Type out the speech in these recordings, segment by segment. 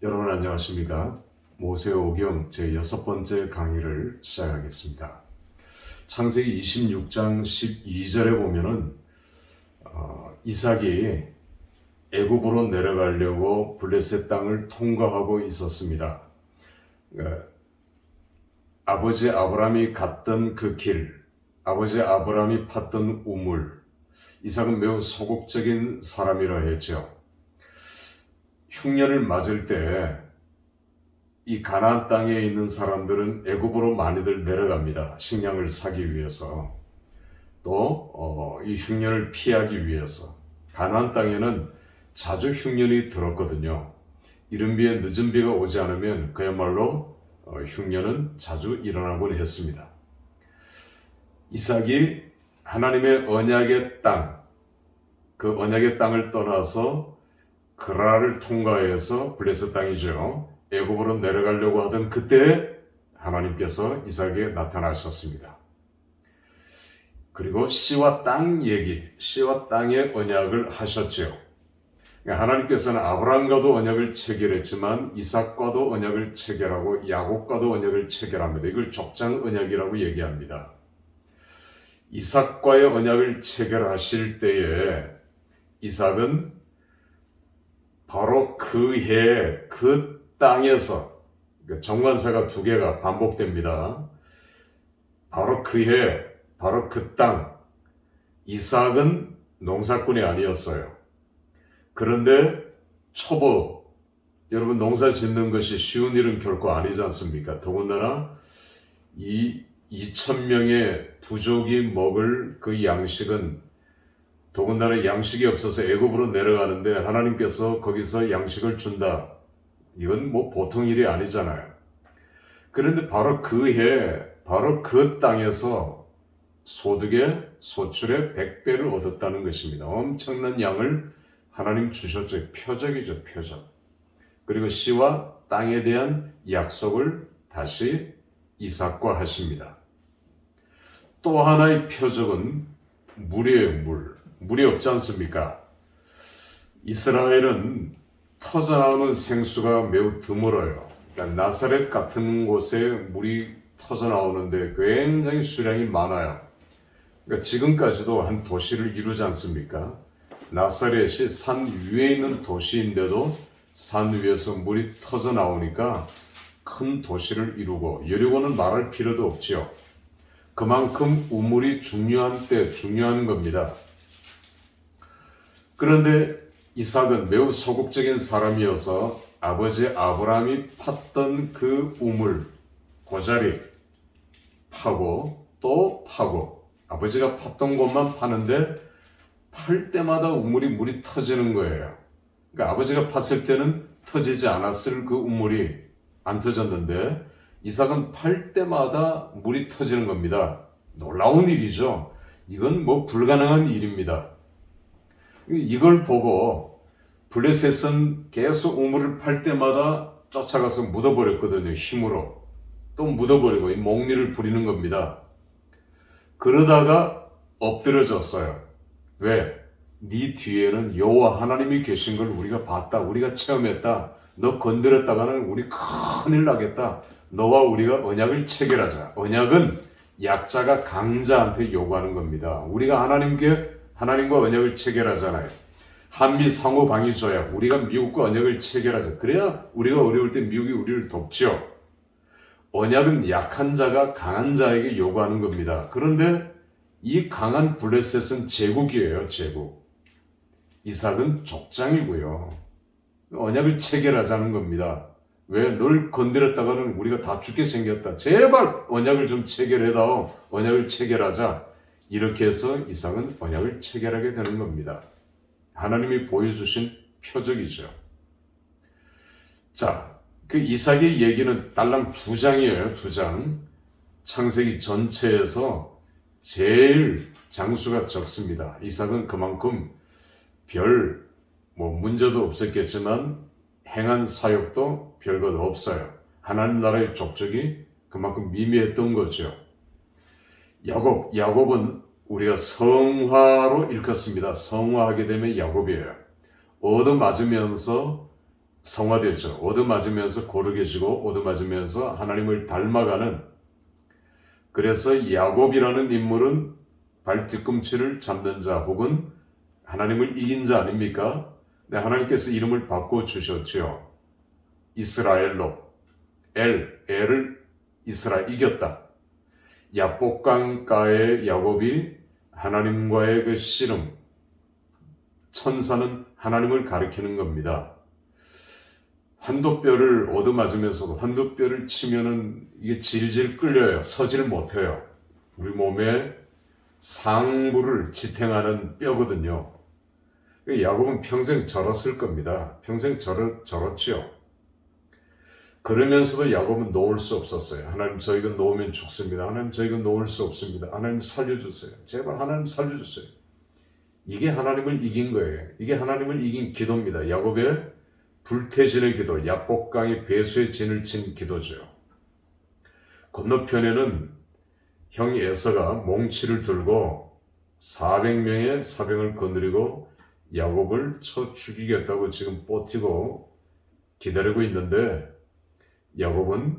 여러분 안녕하십니까? 모세오경 제6번째 강의를 시작하겠습니다. 창세기 26장 12절에 보면은 이삭이 애굽으로 내려가려고 블레셋 땅을 통과하고 있었습니다. 아버지 아브라함이 갔던 그 길, 아버지 아브라함이 팠던 우물, 이삭은 매우 소극적인 사람이라 했죠. 흉년을 맞을 때 이 가나안 땅에 있는 사람들은 애굽으로 많이들 내려갑니다. 식량을 사기 위해서. 또 이 흉년을 피하기 위해서. 가나안 땅에는 자주 흉년이 들었거든요. 이른 비에 늦은 비가 오지 않으면 그야말로 흉년은 자주 일어나곤 했습니다. 이삭이 하나님의 언약의 땅, 그 언약의 땅을 떠나서 그라를 통과해서 블레셋 땅이죠. 애굽으로 내려가려고 하던 그때 하나님께서 이삭에게 나타나셨습니다. 그리고 씨와 땅 얘기, 씨와 땅의 언약을 하셨죠. 하나님께서는 아브라함과도 언약을 체결했지만 이삭과도 언약을 체결하고 야곱과도 언약을 체결합니다. 이걸 족장 언약이라고 얘기합니다. 이삭과의 언약을 체결하실 때에 이삭은 바로 그 해, 그 땅에서, 정관사가 두 개가 반복됩니다. 바로 그 해, 바로 그 땅, 이삭은 농사꾼이 아니었어요. 그런데 초보, 여러분 농사 짓는 것이 쉬운 일은 결코 아니지 않습니까? 더군다나 이 2,000명의 부족이 먹을 그 양식은 더군다나 양식이 없어서 애굽으로 내려가는데 하나님께서 거기서 양식을 준다. 이건 뭐 보통 일이 아니잖아요. 그런데 바로 그 해, 바로 그 땅에서 소출의 100배를 얻었다는 것입니다. 엄청난 양을 하나님 주셨죠. 표적이죠, 표적. 그리고 씨와 땅에 대한 약속을 다시 이삭과 하십니다. 또 하나의 표적은 물이에요, 물. 물이 없지 않습니까? 이스라엘은 터져나오는 생수가 매우 드물어요. 그러니까 나사렛 같은 곳에 물이 터져나오는데 굉장히 수량이 많아요. 그러니까 지금까지도 한 도시를 이루지 않습니까? 나사렛이 산 위에 있는 도시인데도 산 위에서 물이 터져나오니까 큰 도시를 이루고 여리고는 말할 필요도 없지요. 그만큼 우물이 중요한 겁니다. 그런데 이삭은 매우 소극적인 사람이어서 아버지 아브라함이 팠던 그 우물, 고자리 파고 또 파고 아버지가 팠던 곳만 파는데 팔 때마다 물이 터지는 거예요. 그러니까 아버지가 팠을 때는 터지지 않았을 그 우물이 안 터졌는데 이삭은 팔 때마다 물이 터지는 겁니다. 놀라운 일이죠. 이건 뭐 불가능한 일입니다. 이걸 보고 블레셋은 계속 우물을 팔 때마다 쫓아가서 묻어버렸거든요. 힘으로. 또 묻어버리고 이 몽리를 부리는 겁니다. 그러다가 엎드려졌어요. 왜? 네 뒤에는 여호와 하나님이 계신 걸 우리가 봤다. 우리가 체험했다. 너 건드렸다가는 우리 큰일 나겠다. 너와 우리가 언약을 체결하자. 언약은 약자가 강자한테 요구하는 겁니다. 우리가 하나님과 언약을 체결하잖아요. 한미 상호 방위 조약, 우리가 미국과 언약을 체결하자. 그래야 우리가 어려울 때 미국이 우리를 돕죠. 언약은 약한 자가 강한 자에게 요구하는 겁니다. 그런데 이 강한 블레셋은 제국이에요, 제국. 이삭은 족장이고요. 언약을 체결하자는 겁니다. 왜? 널 건드렸다가는 우리가 다 죽게 생겼다. 제발 언약을 좀 체결해다오. 언약을 체결하자. 이렇게 해서 이삭은 언약을 체결하게 되는 겁니다. 하나님이 보여주신 표적이죠. 자, 그 이삭의 얘기는 딸랑 2장이에요. 2장. 창세기 전체에서 제일 장수가 적습니다. 이삭은 그만큼 문제도 없었겠지만 행한 사역도 별것 없어요. 하나님 나라의 족적이 그만큼 미미했던 거죠. 야곱은 우리가 성화로 일컫습니다. 성화하게 되면 야곱이에요. 얻어맞으면서 성화되죠. 얻어맞으면서 거룩해지고 얻어맞으면서 하나님을 닮아가는. 그래서 야곱이라는 인물은 발 뒤꿈치를 잡는 자 혹은 하나님을 이긴 자 아닙니까? 네, 하나님께서 이름을 바꿔주셨죠. 이스라엘로. 엘을 이스라엘 이겼다. 야복강가의 야곱이 하나님과의 그 씨름, 천사는 하나님을 가리키는 겁니다. 환도뼈를 얻어맞으면서도 환도뼈를 치면은 이게 질질 끌려요. 서질 못해요. 우리 몸에 상부를 지탱하는 뼈거든요. 야곱은 평생 절었을 겁니다. 평생 절었죠. 그러면서도 야곱은 놓을 수 없었어요. 하나님, 저희가 놓으면 죽습니다. 하나님, 저희가 놓을 수 없습니다. 하나님, 살려주세요. 제발 하나님 살려주세요. 이게 하나님을 이긴 거예요. 이게 하나님을 이긴 기도입니다. 야곱의 불태진의 기도, 야복강의 배수의 진을 친 기도죠. 건너편에는 형 에서가 몽치를 들고 400명의 사병을 거느리고 야곱을 쳐 죽이겠다고 지금 버티고 기다리고 있는데, 야곱은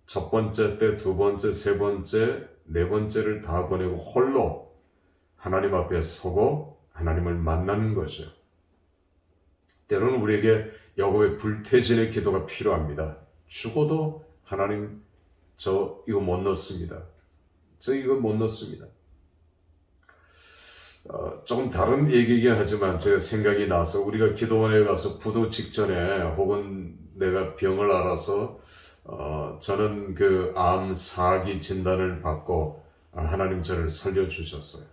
첫 번째 때, 두 번째, 세 번째, 네 번째를 다 보내고 홀로 하나님 앞에 서고 하나님을 만나는 거죠. 때로는 우리에게 야곱의 불태진의 기도가 필요합니다. 죽어도 하나님, 저 이거 못 넣습니다. 저 이거 못 넣습니다. 조금 다른 얘기이긴 하지만 제가 생각이 나서, 우리가 기도원에 가서 부도 직전에 혹은 내가 병을 앓아서 저는 그 암 사기 진단을 받고 하나님 저를 살려주셨어요.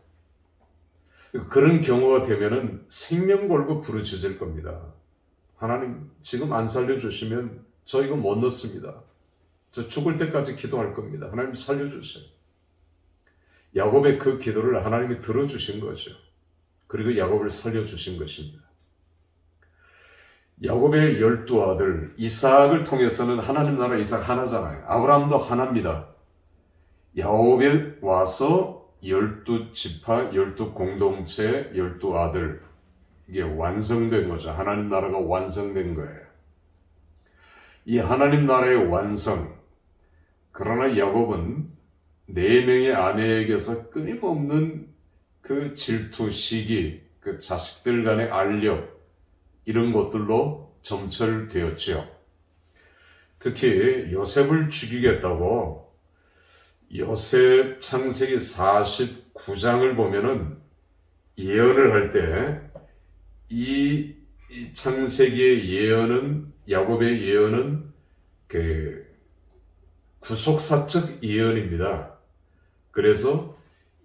그런 경우가 되면은 생명 걸고 부르짖을 겁니다. 하나님, 지금 안 살려주시면 저 이거 못 넣습니다. 저 죽을 때까지 기도할 겁니다. 하나님 살려주세요. 야곱의 그 기도를 하나님이 들어주신 거죠. 그리고 야곱을 살려주신 것입니다. 야곱의 12아들 이삭을 통해서는 하나님 나라 이삭 하나잖아요. 아브라함도 하나입니다. 야곱에 와서 12지파, 12공동체, 12아들, 이게 완성된 거죠. 하나님 나라가 완성된 거예요. 이 하나님 나라의 완성. 그러나 야곱은 4명의 아내에게서 끊임없는 그 질투, 시기, 그 자식들 간의 알력, 이런 것들로 점철되었지요. 특히 요셉을 죽이겠다고 요셉 창세기 49장을 보면은 예언을 할 때, 이 창세기의 예언은, 야곱의 예언은 그 구속사적 예언입니다. 그래서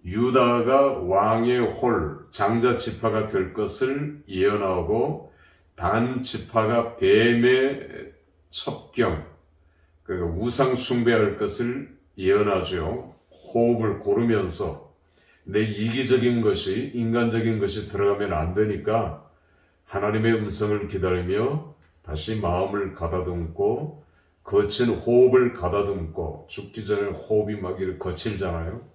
유다가 왕의 홀, 장자 지파가 될 것을 예언하고, 단 지파가 뱀의 첩경, 그러니까 우상 숭배할 것을 예언하죠. 호흡을 고르면서. 내 이기적인 것이, 인간적인 것이 들어가면 안 되니까 하나님의 음성을 기다리며 다시 마음을 가다듬고, 거친 호흡을 가다듬고, 죽기 전에 호흡이 막 이렇게 거칠잖아요.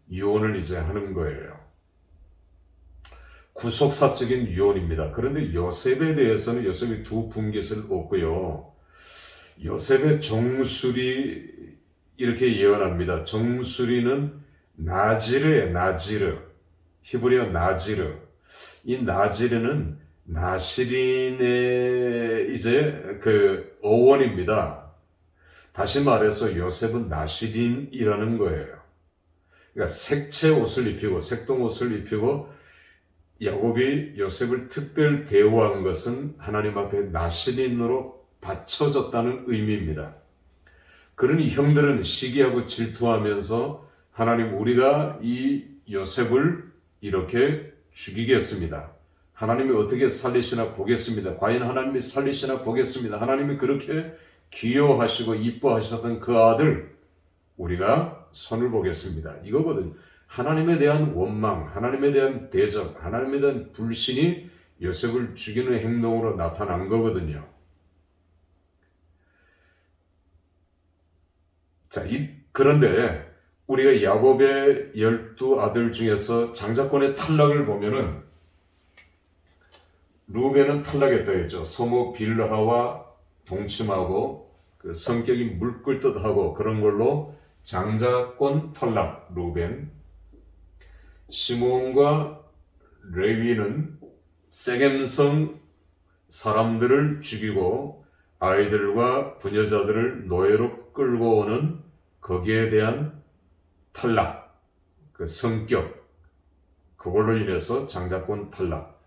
유언을 이제 하는 거예요. 구속사적인 유언입니다. 그런데 요셉에 대해서는 요셉이 두 분깃을 얻고요. 요셉의 정수리 이렇게 예언합니다. 정수리는 나지르예요. 나지르. 히브리어 나지르. 이 나지르는 나시린의 이제 그 어원입니다. 다시 말해서 요셉은 나시린이라는 거예요. 그러니까 색채 옷을 입히고, 색동 옷을 입히고, 야곱이 요셉을 특별 대우한 것은 하나님 앞에 나시린으로 바쳐졌다는 의미입니다. 그러니 형들은 시기하고 질투하면서, 하나님, 우리가 이 요셉을 이렇게 죽이겠습니다. 하나님이 어떻게 살리시나 보겠습니다. 과연 하나님이 살리시나 보겠습니다. 하나님이 그렇게 귀여워하시고 이뻐하셨던 그 아들, 우리가 손을 보겠습니다. 이거거든요. 하나님에 대한 원망, 하나님에 대한 대적, 하나님에 대한 불신이 요셉을 죽이는 행동으로 나타난 거거든요. 자, 그런데 우리가 야곱의 12아들 중에서 장자권의 탈락을 보면은 루벤은 탈락했다 했죠. 소모 빌하와 동침하고 그 성격이 물끓듯하고 그런 걸로 장자권 탈락 루벤. 시몬과 레위는 세겜성 사람들을 죽이고 아이들과 부녀자들을 노예로 끌고 오는 거기에 대한 탈락, 그 성격, 그걸로 인해서 장자권 탈락.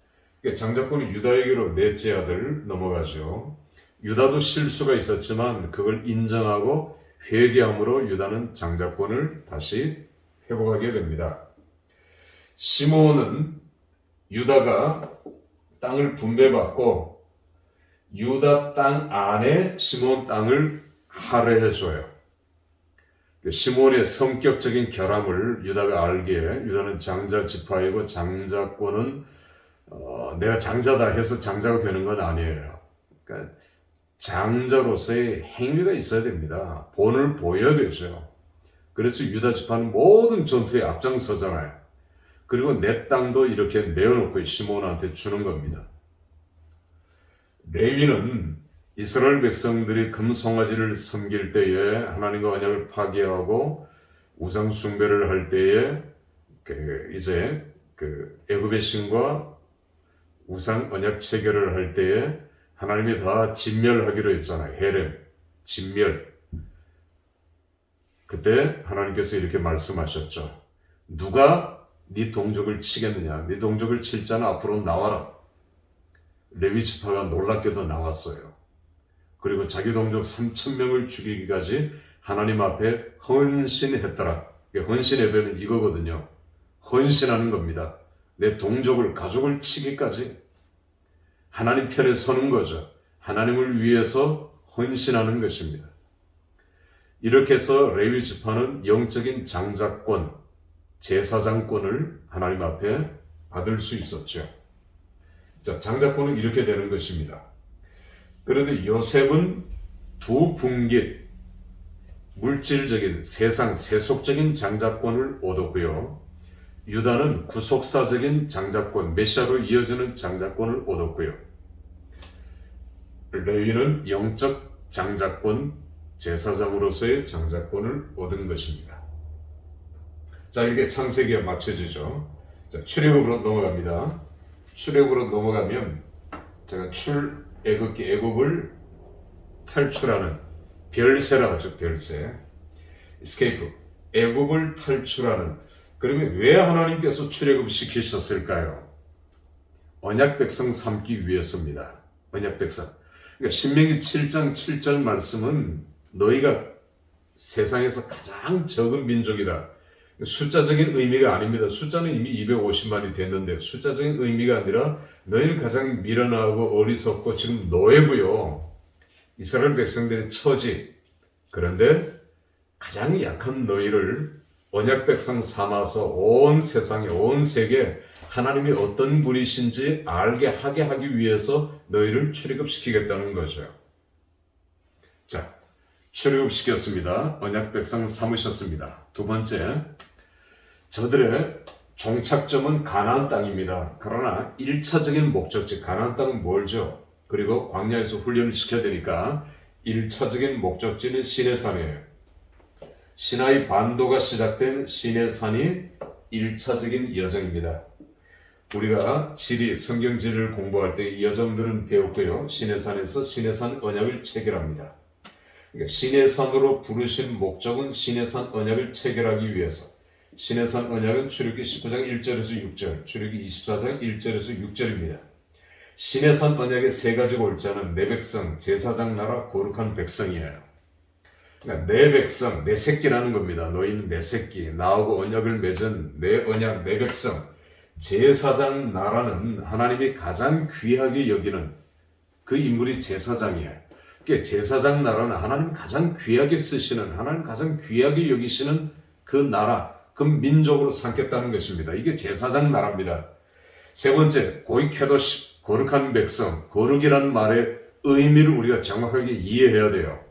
장자권은 유다에게로 넷째 아들 넘어가죠. 유다도 실수가 있었지만 그걸 인정하고 회개함으로 유다는 장자권을 다시 회복하게 됩니다. 시므온은 유다가 땅을 분배받고 유다 땅 안에 시므온 땅을 할애해줘요. 시므온의 성격적인 결함을 유다가 알기에 유다는 장자 지파이고 장자권은 내가 장자다 해서 장자가 되는 건 아니에요. 그러니까 장자로서의 행위가 있어야 됩니다. 본을 보여야 되죠. 그래서 유다 지파는 모든 전투에 앞장서잖아요. 그리고 내 땅도 이렇게 내어놓고 시므온한테 주는 겁니다. 레위는 이스라엘 백성들이 금송아지를 섬길 때에 하나님과 언약을 파괴하고 우상 숭배를 할 때에 이제 애굽의 신과 우상 언약 체결을 할 때에 하나님이 다 진멸하기로 했잖아요. 헤렘, 진멸. 그때 하나님께서 이렇게 말씀하셨죠. 누가 네 동족을 치겠느냐? 네 동족을 칠 자는 앞으로 나와라. 레위 지파가 놀랍게도 나왔어요. 그리고 자기 동족 3,000명을 죽이기까지 하나님 앞에 헌신했더라. 헌신의 배는 이거거든요. 헌신하는 겁니다. 내 동족을, 가족을 치기까지 하나님 편에 서는 거죠. 하나님을 위해서 헌신하는 것입니다. 이렇게 해서 레위 지파는 영적인 장자권, 제사장권을 하나님 앞에 받을 수 있었죠. 자, 장자권은 이렇게 되는 것입니다. 그런데 요셉은 두 분깃, 물질적인 세상 세속적인 장자권을 얻었고요. 유다는 구속사적인 장자권, 메시아로 이어지는 장자권을 얻었고요. 레위는 영적 장자권, 제사장으로서의 장자권을 얻은 것입니다. 자, 이게 창세기에 맞춰지죠. 자, 출애굽으로 넘어갑니다. 출애굽으로 넘어가면 제가 애굽을 탈출하는 별세라고 하죠. 별세. escape. 애굽을 탈출하는. 그러면 왜 하나님께서 출애굽 시키셨을까요? 언약 백성 삼기 위해서입니다. 언약 백성. 그러니까 신명기 7장 7절 말씀은 너희가 세상에서 가장 적은 민족이다. 숫자적인 의미가 아닙니다. 숫자는 이미 250만이 됐는데 숫자적인 의미가 아니라 너희는 가장 미련하고 어리석고 지금 노예고요. 이스라엘 백성들의 처지. 그런데 가장 약한 너희를 언약 백성 삼아서 온 세상에 온 세계에 하나님이 어떤 분이신지 알게 하게 하기 위해서 너희를 출애굽시키겠다는 거죠. 자, 출애굽시켰습니다. 언약 백성 삼으셨습니다. 두 번째, 저들의 종착점은 가나안 땅입니다. 그러나 1차적인 목적지 가나안 땅은 멀죠. 그리고 광야에서 훈련을 시켜야 되니까 1차적인 목적지는 시내산이에요. 시나이 반도가 시작된 시내산이 1차적인 여정입니다. 우리가 성경지리를 공부할 때 이 여정들은 배웠고요. 시내산에서 시내산 언약을 체결합니다. 그러니까 시내산으로 부르신 목적은 시내산 언약을 체결하기 위해서. 시내산 언약은 출애굽기 19장 1절에서 6절, 출애굽기 24장 1절에서 6절입니다. 시내산 언약의 세 가지 골자는 내 백성, 제사장 나라, 거룩한 백성이에요. 그러니까 내 백성, 내 새끼라는 겁니다. 너희는 내 새끼, 나하고 언약을 맺은 내 언약, 내 백성. 제사장 나라는 하나님이 가장 귀하게 여기는 그 인물이 제사장이에요. 그러니까 제사장 나라는 하나님 가장 귀하게 쓰시는, 하나님 가장 귀하게 여기시는 그 나라, 그 민족으로 삼겠다는 것입니다. 이게 제사장 나라입니다. 세 번째, 고이케도시, 거룩한 백성. 거룩이라는 말의 의미를 우리가 정확하게 이해해야 돼요.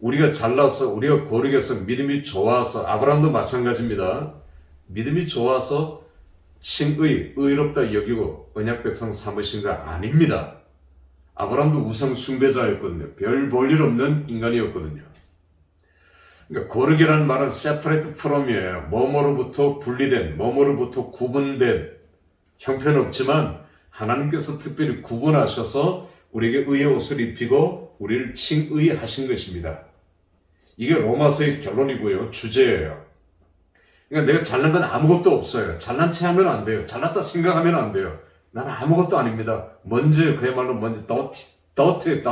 우리가 잘나서, 우리가 거룩해서, 믿음이 좋아서, 아브라함도 마찬가지입니다. 믿음이 좋아서 칭의, 의롭다 여기고 언약 백성 삼으신가? 아닙니다. 아브라함도 우상 숭배자였거든요. 별 볼 일 없는 인간이었거든요. 그러니까 거룩이라는 말은 separate from이에요. 뭐뭐로부터 분리된, 뭐뭐로부터 구분된 형편은 없지만 하나님께서 특별히 구분하셔서 우리에게 의의 옷을 입히고 우리를 칭의하신 것입니다. 이게 로마서의 결론이고요. 주제예요. 그러니까 내가 잘난 건 아무것도 없어요. 잘난 체 하면 안 돼요. 잘났다 생각하면 안 돼요. 나는 아무것도 아닙니다. 먼지, 그야말로 먼지, 더티,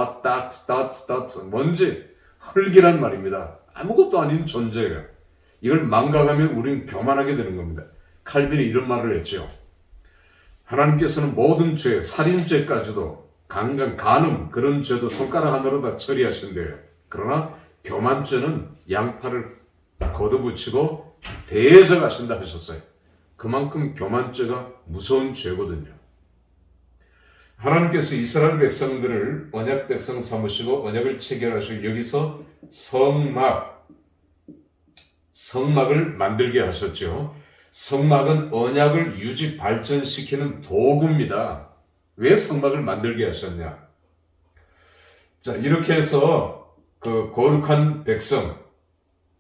먼지, 흙이란 말입니다. 아무것도 아닌 존재예요. 이걸 망각하면 우리는 교만하게 되는 겁니다. 칼빈이 이런 말을 했죠. 하나님께서는 모든 죄, 살인죄까지도 간음, 그런 죄도 손가락 하나로 다 처리하신대요. 그러나 교만죄는 양팔을 걷어붙이고 대적하신다 하셨어요. 그만큼 교만죄가 무서운 죄거든요. 하나님께서 이스라엘 백성들을 언약 백성 삼으시고 언약을 체결하시고 여기서 성막을 만들게 하셨죠. 성막은 언약을 유지 발전시키는 도구입니다. 왜 성막을 만들게 하셨냐? 자, 이렇게 해서 그 거룩한 백성,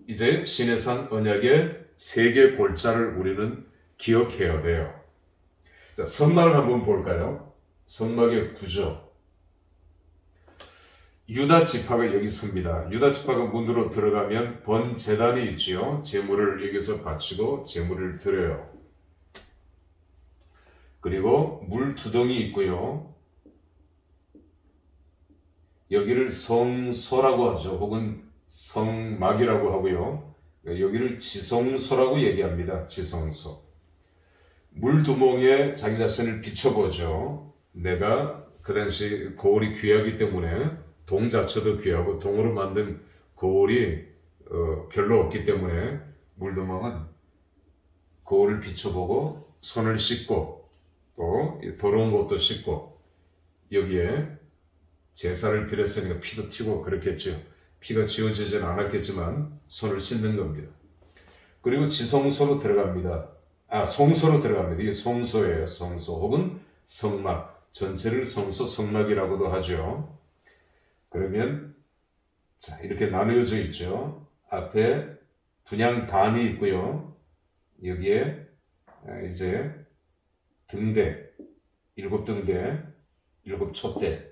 이제 시내산 언약의 세계 골자를 우리는 기억해야 돼요. 자, 성막을 한번 볼까요? 성막의 구조. 유다 지파가 여기 섭니다. 유다 지파가 문으로 들어가면 번 제단이 있지요. 제물을 여기서 바치고 제물을 드려요. 그리고 물 두덩이 있고요. 여기를 성소라고 하죠. 혹은 성막이라고 하고요. 여기를 지성소라고 얘기합니다. 지성소. 물두멍에 자기 자신을 비춰보죠. 내가 그 당시 거울이 귀하기 때문에 동 자체도 귀하고 동으로 만든 거울이 별로 없기 때문에 물두멍은 거울을 비춰보고 손을 씻고 또 더러운 것도 씻고 여기에 제사를 드렸으니까 피도 튀고 그렇겠죠. 피가 지워지진 않았겠지만 손을 씻는 겁니다. 그리고 지성소로 들어갑니다. 성소로 들어갑니다. 이게 성소예요. 성소 혹은 성막. 전체를 성소, 성막이라고도 하죠. 그러면 자 이렇게 나누어져 있죠. 앞에 분향단이 있고요. 여기에 이제 등대, 7등대, 7촛대.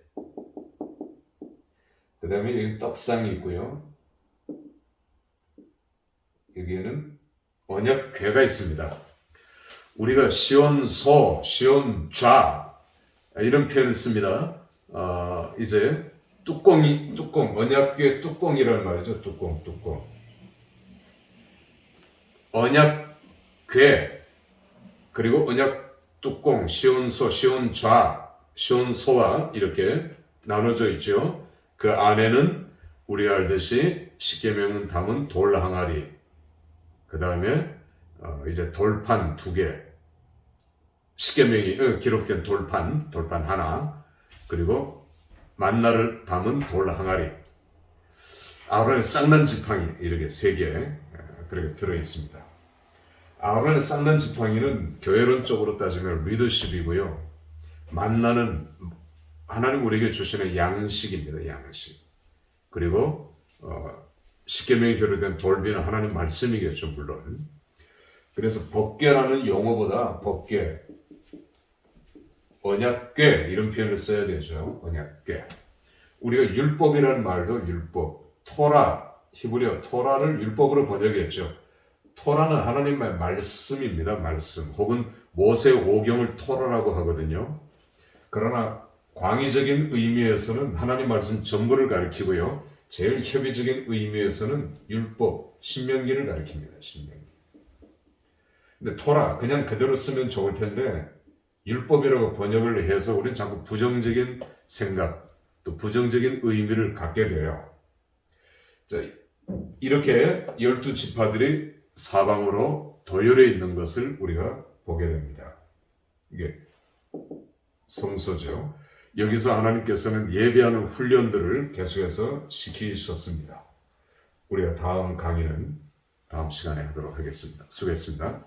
그 다음에 여기 떡상이 있고요. 여기에는 언약궤가 있습니다. 우리가 시온소, 시온좌 이런 표현을 씁니다. 이제 뚜껑, 언약궤 뚜껑이라는 말이죠. 뚜껑. 언약궤, 그리고 언약 뚜껑, 시온소, 시온좌, 시온소와 이렇게 나눠져 있죠. 그 안에는 우리가 알듯이 십계명은 담은 돌 항아리, 그 다음에 이제 돌판 2개, 십계명이 기록된 돌판 하나, 그리고 만나를 담은 돌 항아리, 아론의 쌍난 지팡이 이렇게 3개 그렇게 들어 있습니다. 아론의 쌍난 지팡이는 교회론적으로 따지면 리더십이고요. 만나는 하나님 우리에게 주시는 양식입니다. 양식. 그리고 십계명이 결여된 돌비는 하나님 말씀이겠죠. 물론. 그래서 법궤라는 용어보다 법궤, 언약궤 이런 표현을 써야 되죠. 언약궤. 우리가 율법이라는 말도 율법, 토라, 히브리어 토라를 율법으로 번역했죠. 토라는 하나님의 말씀입니다. 말씀. 혹은 모세 오경을 토라라고 하거든요. 그러나 광의적인 의미에서는 하나님 말씀 전부를 가리키고요. 제일 협의적인 의미에서는 율법, 신명기를 가리킵니다. 신명기. 근데 토라 그냥 그대로 쓰면 좋을 텐데 율법이라고 번역을 해서 우리는 자꾸 부정적인 생각, 또 부정적인 의미를 갖게 돼요. 자, 이렇게 12지파들이 사방으로 도열해 있는 것을 우리가 보게 됩니다. 이게 성소죠. 여기서 하나님께서는 예배하는 훈련들을 계속해서 시키셨습니다. 우리가 다음 강의는 다음 시간에 하도록 하겠습니다. 수고했습니다.